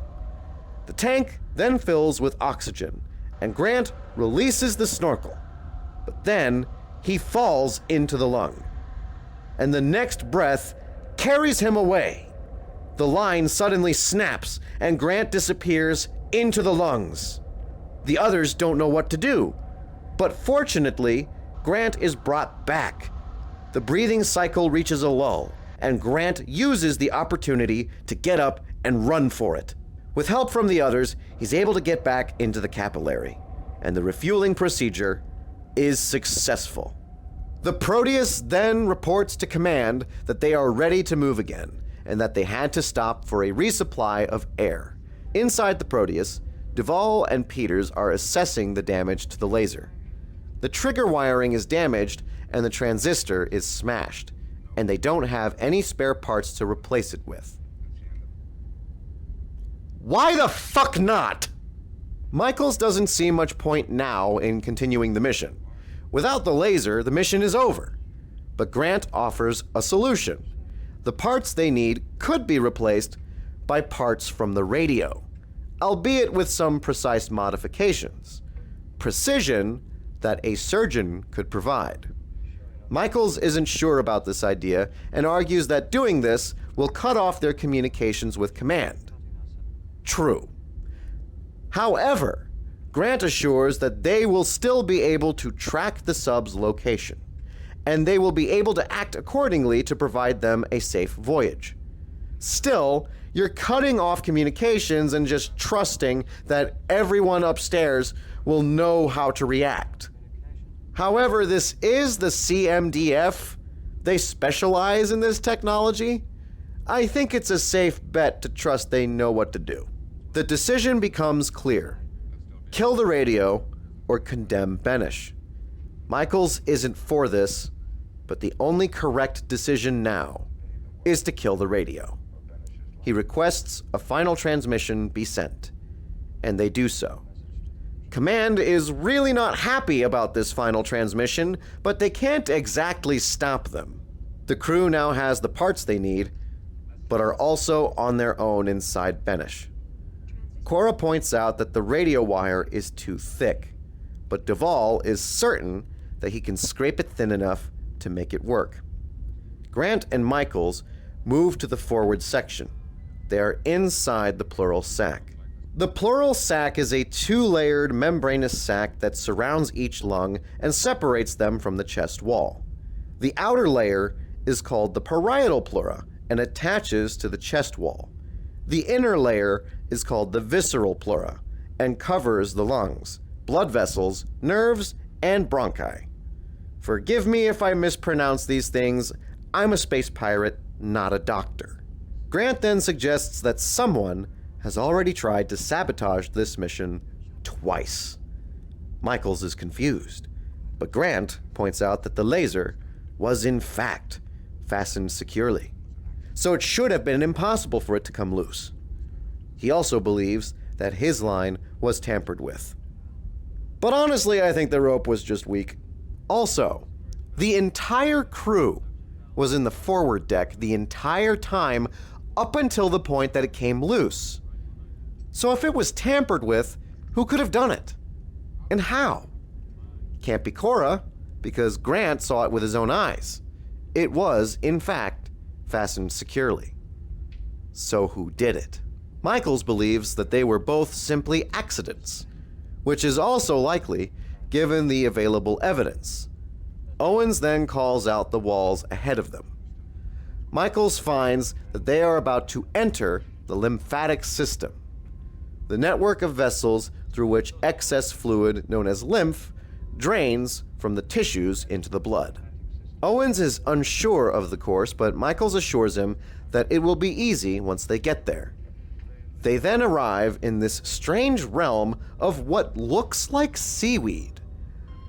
The tank then fills with oxygen, and Grant releases the snorkel. But then he falls into the lung, and the next breath carries him away. The line suddenly snaps, and Grant disappears into the lungs. The others don't know what to do, but fortunately, Grant is brought back. The breathing cycle reaches a lull, and Grant uses the opportunity to get up and run for it. With help from the others, he's able to get back into the capillary, and the refueling procedure is successful. The Proteus then reports to command that they are ready to move again, and that they had to stop for a resupply of air. Inside the Proteus, Duvall and Peters are assessing the damage to the laser. The trigger wiring is damaged, and the transistor is smashed, and they don't have any spare parts to replace it with. Why the fuck not? Michaels doesn't see much point now in continuing the mission. Without the laser, the mission is over. But Grant offers a solution. The parts they need could be replaced by parts from the radio, albeit with some precise modifications. Precision that a surgeon could provide. Michaels isn't sure about this idea and argues that doing this will cut off their communications with command. True. However, Grant assures that they will still be able to track the sub's location, and they will be able to act accordingly to provide them a safe voyage. Still, you're cutting off communications and just trusting that everyone upstairs will know how to react. However, this is the CMDF. They specialize in this technology. I think it's a safe bet to trust they know what to do. The decision becomes clear. Kill the radio or condemn Benish. Michaels isn't for this, but the only correct decision now is to kill the radio. He requests a final transmission be sent, and they do so. Command is really not happy about this final transmission, but they can't exactly stop them. The crew now has the parts they need, but are also on their own inside Benish. Cora points out that the radio wire is too thick, but Duvall is certain that he can scrape it thin enough to make it work. Grant and Michaels move to the forward section. They are inside the pleural sac. The pleural sac is a two-layered membranous sac that surrounds each lung and separates them from the chest wall. The outer layer is called the parietal pleura and attaches to the chest wall. The inner layer is called the visceral pleura and covers the lungs, blood vessels, nerves, and bronchi. Forgive me if I mispronounce these things. I'm a space pirate, not a doctor. Grant then suggests that someone has already tried to sabotage this mission twice. Michaels is confused, but Grant points out that the laser was in fact fastened securely, so it should have been impossible for it to come loose. He also believes that his line was tampered with. But honestly, I think the rope was just weak. Also, the entire crew was in the forward deck the entire time up until the point that it came loose. So if it was tampered with, who could have done it? And how? Can't be Cora, because Grant saw it with his own eyes. It was, in fact, fastened securely. So who did it? Michaels believes that they were both simply accidents, which is also likely given the available evidence. Owens then calls out the walls ahead of them. Michaels finds that they are about to enter the lymphatic system, the network of vessels through which excess fluid known as lymph drains from the tissues into the blood. Owens is unsure of the course, but Michaels assures him that it will be easy once they get there. They then arrive in this strange realm of what looks like seaweed,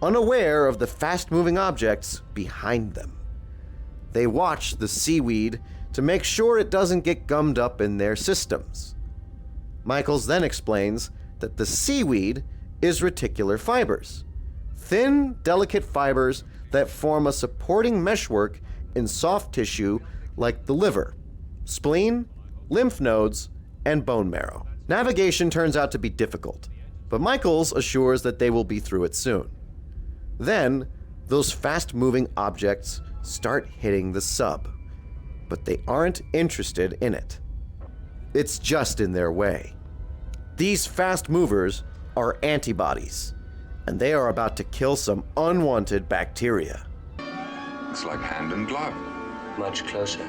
unaware of the fast-moving objects behind them. They watch the seaweed to make sure it doesn't get gummed up in their systems. Michaels then explains that the seaweed is reticular fibers, thin, delicate fibers that form a supporting meshwork in soft tissue like the liver, spleen, lymph nodes, and bone marrow. Navigation turns out to be difficult, but Michaels assures that they will be through it soon. Then, those fast-moving objects start hitting the sub, but they aren't interested in it. It's just in their way. These fast movers are antibodies, and they are about to kill some unwanted bacteria. It's like hand and glove. Much closer.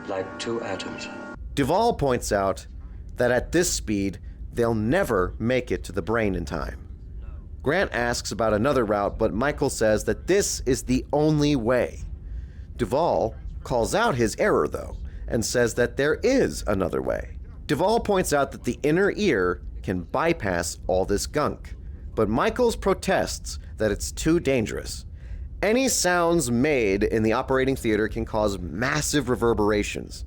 Like two atoms. Duvall points out that at this speed, they'll never make it to the brain in time. Grant asks about another route, but Michael says that this is the only way. Duvall calls out his error, though, and says that there is another way. Duvall points out that the inner ear can bypass all this gunk, but Michaels protests that it's too dangerous. Any sounds made in the operating theater can cause massive reverberations,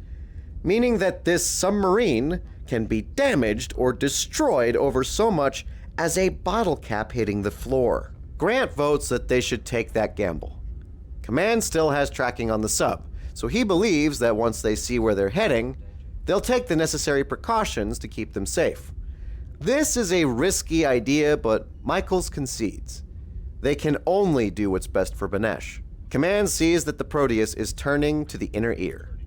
meaning that this submarine can be damaged or destroyed over so much as a bottle cap hitting the floor. Grant votes that they should take that gamble. Command still has tracking on the sub, so he believes that once they see where they're heading, they'll take the necessary precautions to keep them safe. This is a risky idea, but Michaels concedes. They can only do what's best for Banesh. Command sees that the Proteus is turning to the inner ear,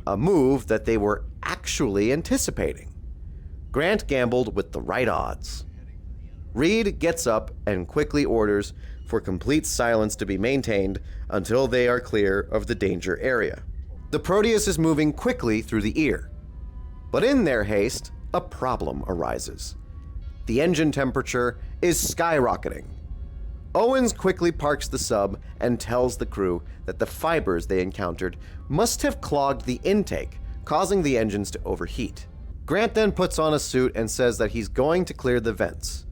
a move that they were actually anticipating. Grant gambled with the right odds. Reed gets up and quickly orders for complete silence to be maintained until they are clear of the danger area. The Proteus is moving quickly through the ear, but in their haste, a problem arises. The engine temperature is skyrocketing. Owens quickly parks the sub and tells the crew that the fibers they encountered must have clogged the intake, causing the engines to overheat. Grant then puts on a suit and says that he's going to clear the vents.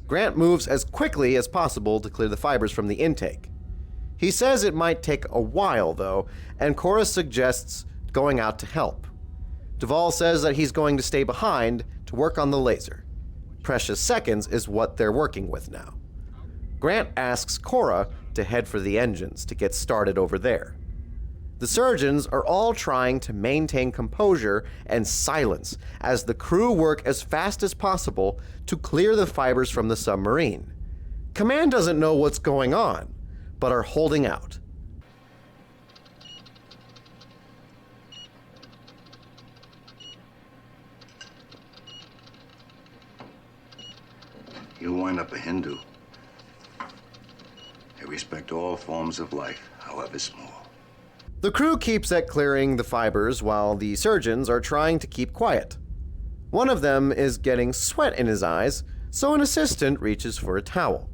Grant moves as quickly as possible to clear the fibers from the intake. He says it might take a while, though, and Cora suggests going out to help. Duvall says that he's going to stay behind to work on the laser. Precious seconds is what they're working with now. Grant asks Cora to head for the engines to get started over there. The surgeons are all trying to maintain composure and silence as the crew work as fast as possible to clear the fibers from the submarine. Command doesn't know what's going on, but are holding out. You'll wind up a Hindu. I respect all forms of life, however small. The crew keeps at clearing the fibers while the surgeons are trying to keep quiet. One of them is getting sweat in his eyes, so an assistant reaches for a towel.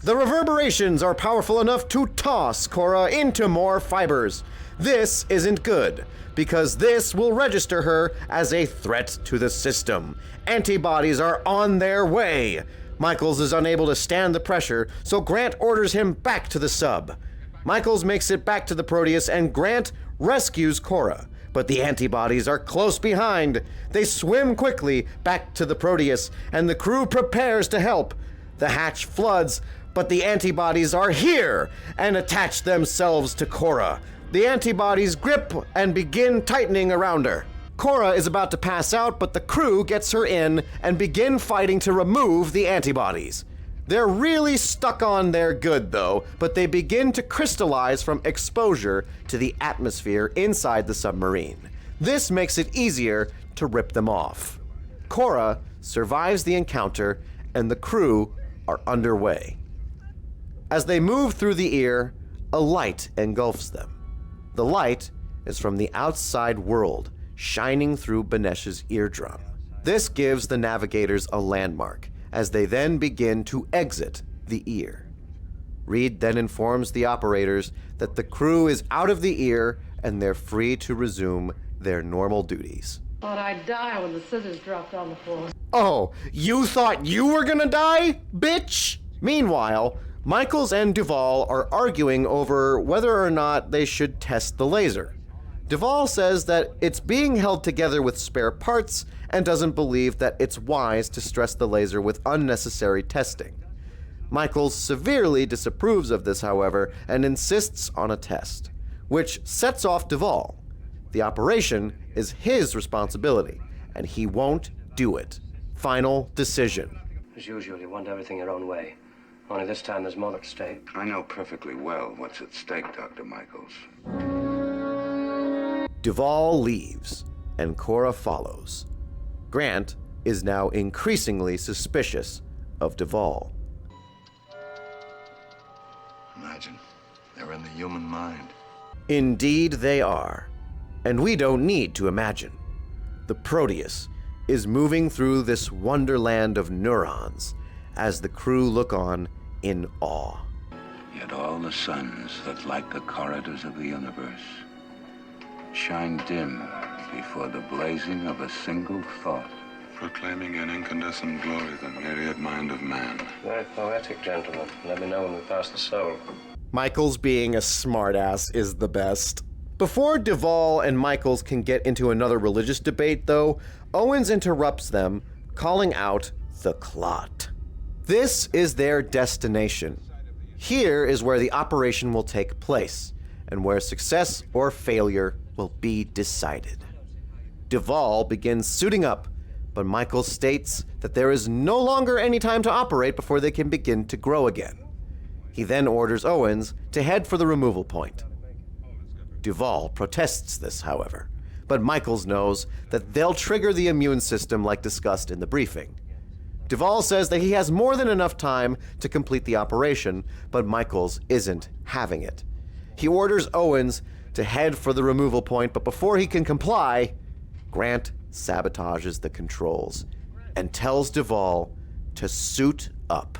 The reverberations are powerful enough to toss Cora into more fibers. This isn't good, because this will register her as a threat to the system. Antibodies are on their way. Michaels is unable to stand the pressure, so Grant orders him back to the sub. Michaels makes it back to the Proteus, and Grant rescues Cora. But the antibodies are close behind. They swim quickly back to the Proteus, and the crew prepares to help. The hatch floods, but the antibodies are here and attach themselves to Cora. The antibodies grip and begin tightening around her. Cora is about to pass out, but the crew gets her in and begin fighting to remove the antibodies. They're really stuck on their good, though, but they begin to crystallize from exposure to the atmosphere inside the submarine. This makes it easier to rip them off. Cora survives the encounter, and the crew are underway. As they move through the ear, a light engulfs them. The light is from the outside world, shining through Banesh's eardrum. This gives the navigators a landmark, as they then begin to exit the ear. Reed then informs the operators that the crew is out of the ear and they're free to resume their normal duties. Thought I'd die when the scissors dropped on the floor. Oh, you thought you were gonna die, bitch? Meanwhile, Michaels and Duvall are arguing over whether or not they should test the laser. Duvall says that it's being held together with spare parts and doesn't believe that it's wise to stress the laser with unnecessary testing. Michaels severely disapproves of this, however, and insists on a test, which sets off Duvall. The operation is his responsibility, and he won't do it. Final decision. As usual, you want everything your own way. Only this time there's more at stake. I know perfectly well what's at stake, Dr. Michaels. Duvall leaves, and Cora follows. Grant is now increasingly suspicious of Duvall. Imagine, they're in the human mind. Indeed they are. And we don't need to imagine. The Proteus is moving through this wonderland of neurons as the crew look on in awe. Yet all the suns that light the corridors of the universe shine dim before the blazing of a single thought. Proclaiming in incandescent glory the myriad mind of man. Very poetic, gentlemen. Let me know when we pass the soul. Michaels being a smartass is the best. Before Duvall and Michaels can get into another religious debate, though, Owens interrupts them, calling out the clot. This is their destination. Here is where the operation will take place, and where success or failure will be decided. Duvall begins suiting up, but Michaels states that there is no longer any time to operate before they can begin to grow again. He then orders Owens to head for the removal point. Duvall protests this, however, but Michaels knows that they'll trigger the immune system like discussed in the briefing. Duvall says that he has more than enough time to complete the operation, but Michaels isn't having it. He orders Owens to head for the removal point, but before he can comply, Grant sabotages the controls and tells Duvall to suit up.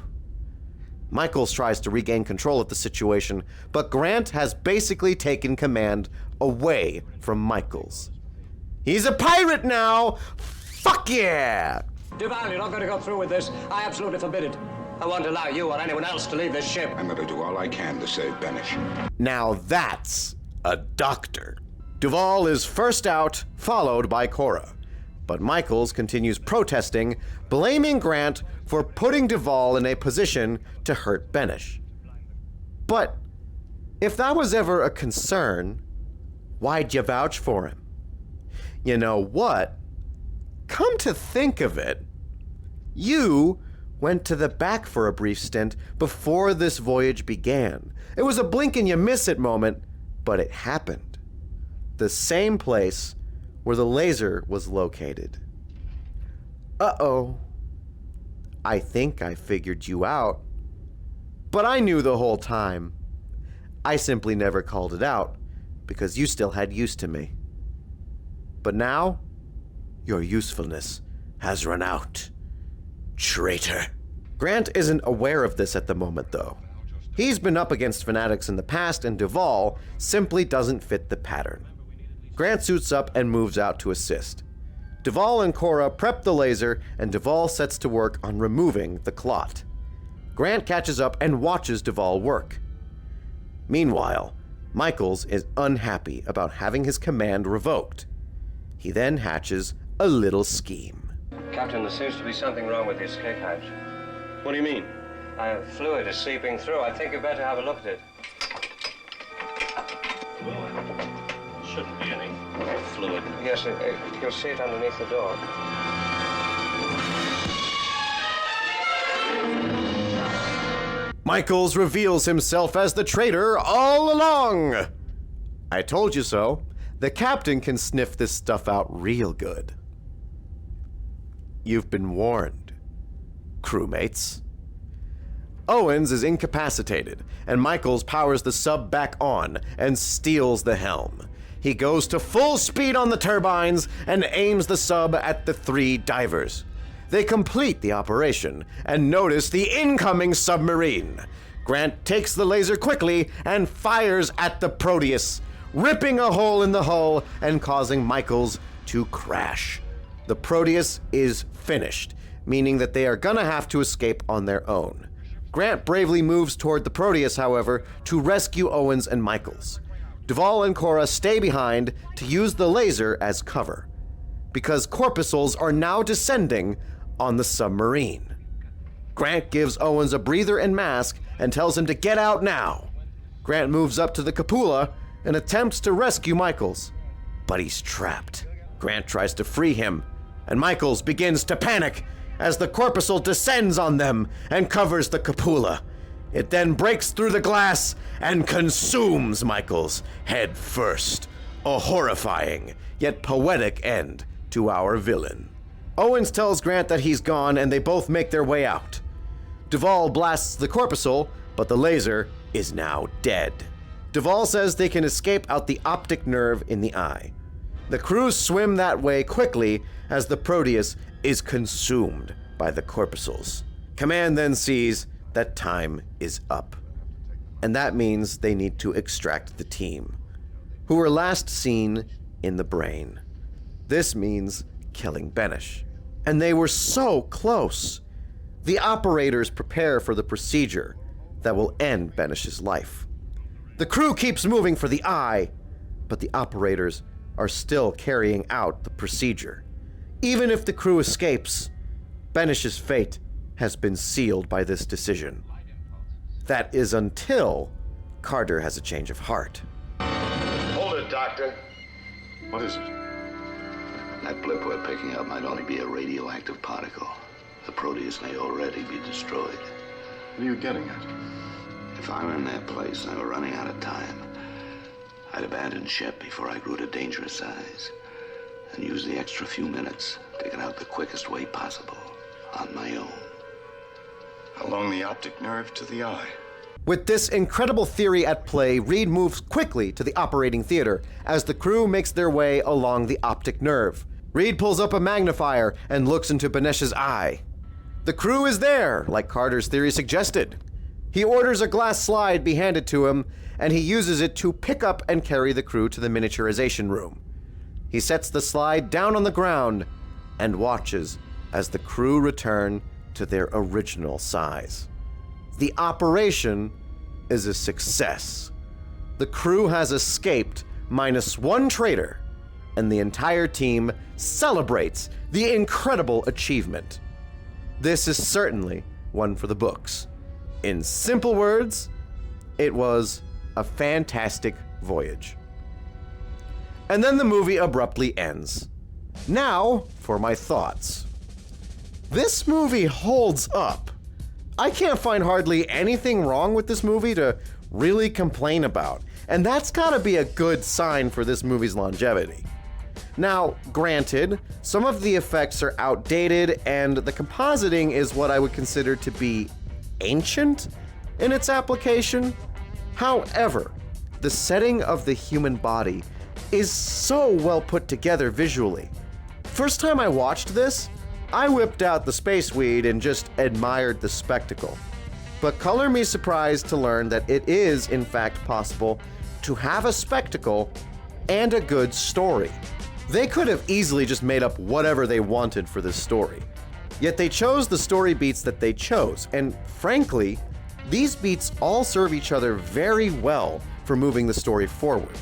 Michaels tries to regain control of the situation, but Grant has basically taken command away from Michaels. He's a pirate now! Fuck yeah! Duvall, you're not going to go through with this. I absolutely forbid it. I won't allow you or anyone else to leave this ship. I'm going to do all I can to save Benish. Now that's a doctor. Duvall is first out, followed by Cora. But Michaels continues protesting, blaming Grant for putting Duvall in a position to hurt Benish. But if that was ever a concern, why'd you vouch for him? You know what? Come to think of it, you went to the back for a brief stint before this voyage began. It was a blink and you miss it moment, but it happened. The same place where the laser was located. Uh-oh. I think I figured you out. But I knew the whole time. I simply never called it out because you still had use to me. But now, your usefulness has run out. Traitor. Grant isn't aware of this at the moment, though. He's been up against fanatics in the past, and Duvall simply doesn't fit the pattern. Grant suits up and moves out to assist. Duvall and Cora prep the laser, and Duvall sets to work on removing the clot. Grant catches up and watches Duvall work. Meanwhile, Michaels is unhappy about having his command revoked. He then hatches a little scheme. Captain, there seems to be something wrong with the escape hatch. What do you mean? Fluid is seeping through. I think you better have a look at it. Shouldn't be any fluid. Yes, you'll see it underneath the door. Michaels reveals himself as the traitor all along. I told you so. The captain can sniff this stuff out real good. You've been warned, crewmates. Owens is incapacitated, and Michaels powers the sub back on and steals the helm. He goes to full speed on the turbines and aims the sub at the 3 divers. They complete the operation and notice the incoming submarine. Grant takes the laser quickly and fires at the Proteus, ripping a hole in the hull and causing Michaels to crash. The Proteus is finished, meaning that they are gonna have to escape on their own. Grant bravely moves toward the Proteus, however, to rescue Owens and Michaels. Duvall and Cora stay behind to use the laser as cover, because corpuscles are now descending on the submarine. Grant gives Owens a breather and mask and tells him to get out now. Grant moves up to the cupola and attempts to rescue Michaels, but he's trapped. Grant tries to free him, and Michaels begins to panic as the corpuscle descends on them and covers the cupola. It then breaks through the glass and consumes Michaels head first. A horrifying, yet poetic end to our villain. Owens tells Grant that he's gone, and they both make their way out. Duvall blasts the corpuscle, but the laser is now dead. Duvall says they can escape out the optic nerve in the eye. The crew swim that way quickly as the Proteus is consumed by the corpuscles. Command then sees that time is up, and that means they need to extract the team, who were last seen in the brain. This means killing Benish, and they were so close. The operators prepare for the procedure that will end Benish's life. The crew keeps moving for the eye, but the operators are still carrying out the procedure. Even if the crew escapes, Benish's fate has been sealed by this decision. That is until Carter has a change of heart. Hold it, Doctor. What is it? That blip we're picking up might only be a radioactive particle. The Proteus may already be destroyed. What are you getting at? If I were in their place and I were running out of time, I'd abandon ship before I grew to dangerous size and use the extra few minutes to get out the quickest way possible on my own. Along the optic nerve to the eye. With this incredible theory at play, Reed moves quickly to the operating theater as the crew makes their way along the optic nerve. Reed pulls up a magnifier and looks into Benish's eye. The crew is there, like Carter's theory suggested. He orders a glass slide be handed to him, and he uses it to pick up and carry the crew to the miniaturization room. He sets the slide down on the ground and watches as the crew return to their original size. The operation is a success. The crew has escaped minus 1 traitor, and the entire team celebrates the incredible achievement. This is certainly one for the books. In simple words, it was a fantastic voyage. And then the movie abruptly ends. Now for my thoughts. This movie holds up. I can't find hardly anything wrong with this movie to really complain about, and that's gotta be a good sign for this movie's longevity. Now, granted, some of the effects are outdated, and the compositing is what I would consider to be ancient in its application. However, the setting of the human body is so well put together visually. First time I watched this, I whipped out the space weed and just admired the spectacle. But color me surprised to learn that it is, in fact, possible to have a spectacle and a good story. They could have easily just made up whatever they wanted for this story. Yet they chose the story beats that they chose, and frankly, these beats all serve each other very well for moving the story forward.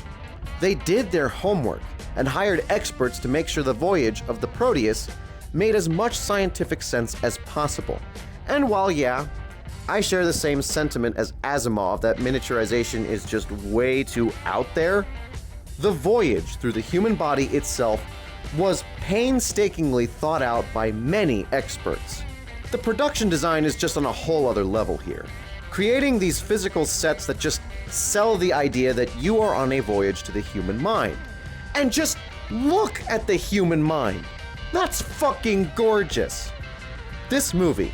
They did their homework and hired experts to make sure the voyage of the Proteus made as much scientific sense as possible. And while, yeah, I share the same sentiment as Asimov that miniaturization is just way too out there, the voyage through the human body itself was painstakingly thought out by many experts. The production design is just on a whole other level here, creating these physical sets that just sell the idea that you are on a voyage to the human mind. And just look at the human mind. That's fucking gorgeous. This movie,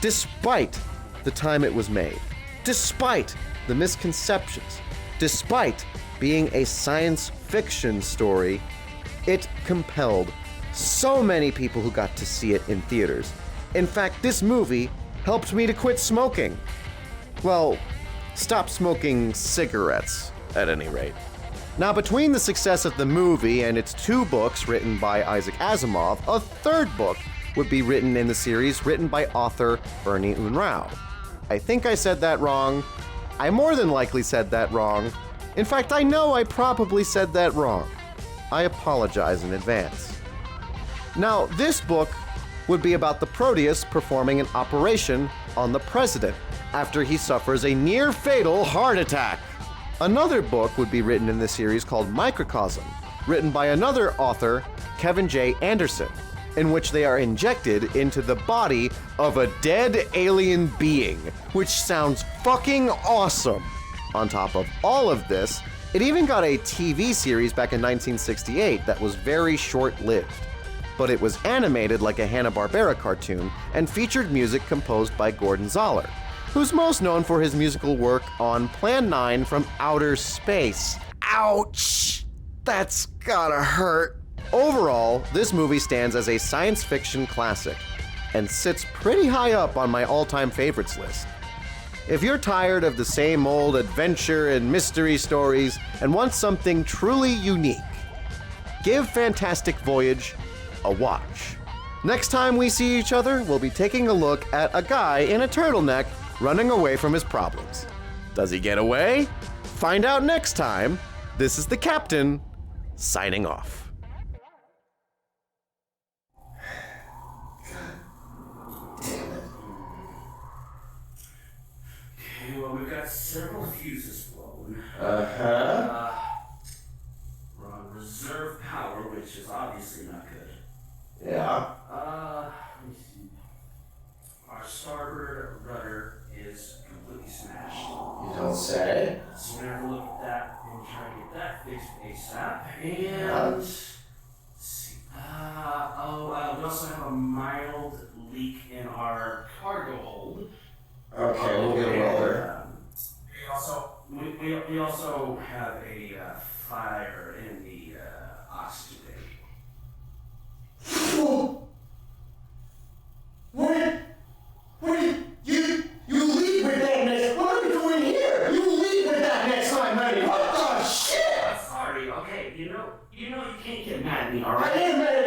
despite the time it was made, despite the misconceptions, despite being a science fiction story, it compelled so many people who got to see it in theaters. In fact, this movie helped me to quit smoking. Well, stop smoking cigarettes, at any rate. Now, between the success of the movie and its 2 books written by Isaac Asimov, a 3rd book would be written in the series, written by author Bernie Unrau. I think I said that wrong. I more than likely said that wrong. In fact, I know I probably said that wrong. I apologize in advance. Now, this book would be about the Proteus performing an operation on the president after he suffers a near-fatal heart attack. Another book would be written in this series called Microscopic, written by another author, Kevin J. Anderson, in which they are injected into the body of a dead alien being, which sounds fucking awesome. On top of all of this, it even got a TV series back in 1968 that was very short-lived. But it was animated like a Hanna-Barbera cartoon and featured music composed by Gordon Zoller, who's most known for his musical work on Plan 9 from Outer Space. Ouch! That's gotta hurt. Overall, this movie stands as a science fiction classic and sits pretty high up on my all-time favorites list. If you're tired of the same old adventure and mystery stories and want something truly unique, give Fantastic Voyage a watch. Next time we see each other, we'll be taking a look at a guy in a turtleneck running away from his problems. Does he get away? Find out next time. This is the Captain, signing off. Okay, well, we've got several fuses blown. Uh-huh. We're on reserve power, which is obviously not good. Yeah. Let me see. Our starboard rudder is completely smashed. You don't say. So we're gonna have to look at that and try to get that fixed ASAP. And let's see. We also have a mild leak in our cargo hold. Okay, we'll get a welder. We also have a fire in the oxygen tank. You lead with that next. What are we doing here? You lead with that next time, honey. What the shit? Sorry, okay, you know you can't get mad at me, alright? I am mad